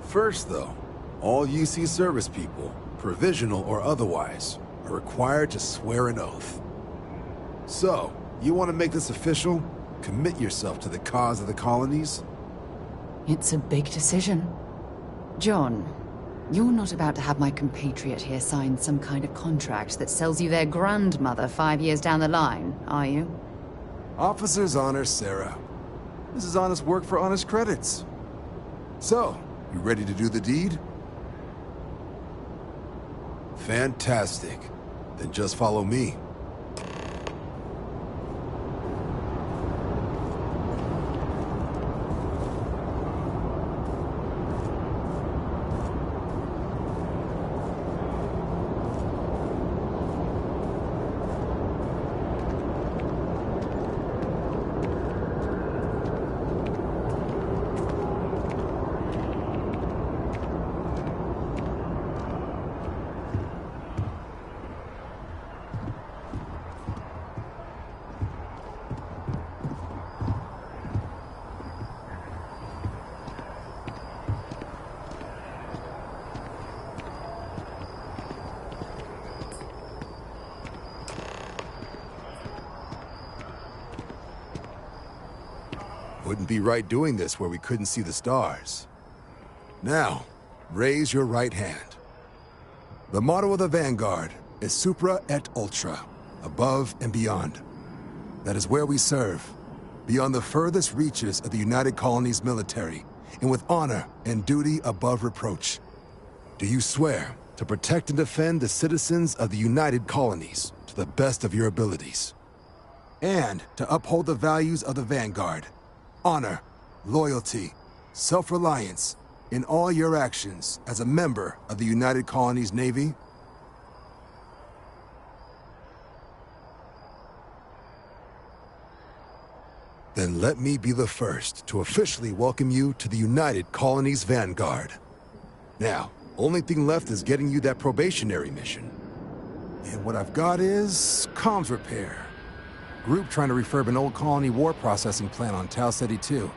First, though, all UC service people, provisional or otherwise, are required to swear an oath. So, you want to make this official? Commit yourself to the cause of the colonies? It's a big decision. John, you're not about to have my compatriot here sign some kind of contract that sells you their grandmother 5 years down the line, are you? Officer's honor, Sarah. This is honest work for honest credits. So, you ready to do the deed? Fantastic. Then just follow me. Wouldn't be right doing this where we couldn't see the stars. Now, raise your right hand. The motto of the Vanguard is Supra et Ultra, above and beyond. That is where we serve, beyond the furthest reaches of the United Colonies military, and with honor and duty above reproach. Do you swear to protect and defend the citizens of the United Colonies to the best of your abilities? And to uphold the values of the Vanguard, honor, loyalty, self-reliance, in all your actions as a member of the United Colonies Navy? Then let me be the first to officially welcome you to the United Colonies Vanguard. Now, only thing left is getting you that probationary mission. And what I've got is comms repair. Group trying to refurb an old colony war processing plant on Tau Ceti 2.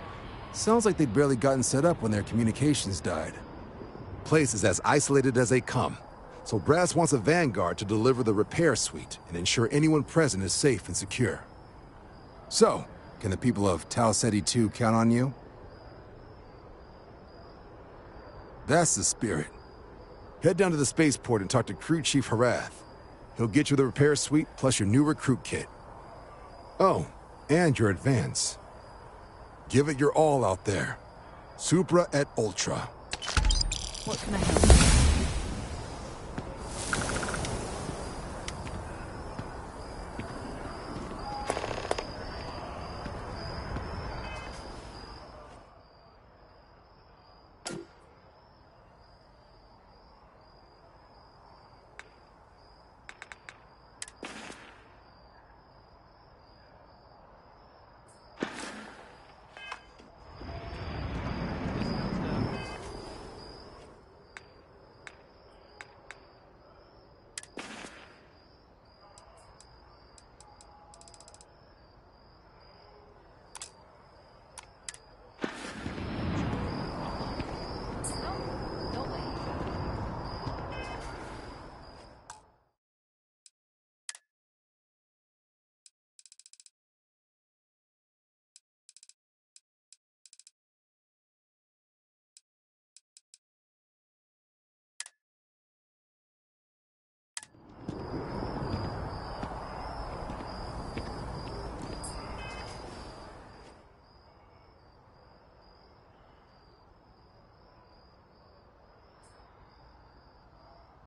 Sounds like they'd barely gotten set up when their communications died. Place is as isolated as they come, so Brass wants a Vanguard to deliver the repair suite and ensure anyone present is safe and secure. So, can the people of Tau Ceti 2 count on you? That's the spirit. Head down to the spaceport and talk to Crew Chief Harath. He'll get you the repair suite plus your new recruit kit. Oh, and your advance. Give it your all out there. Supra et Ultra. What can I help you with?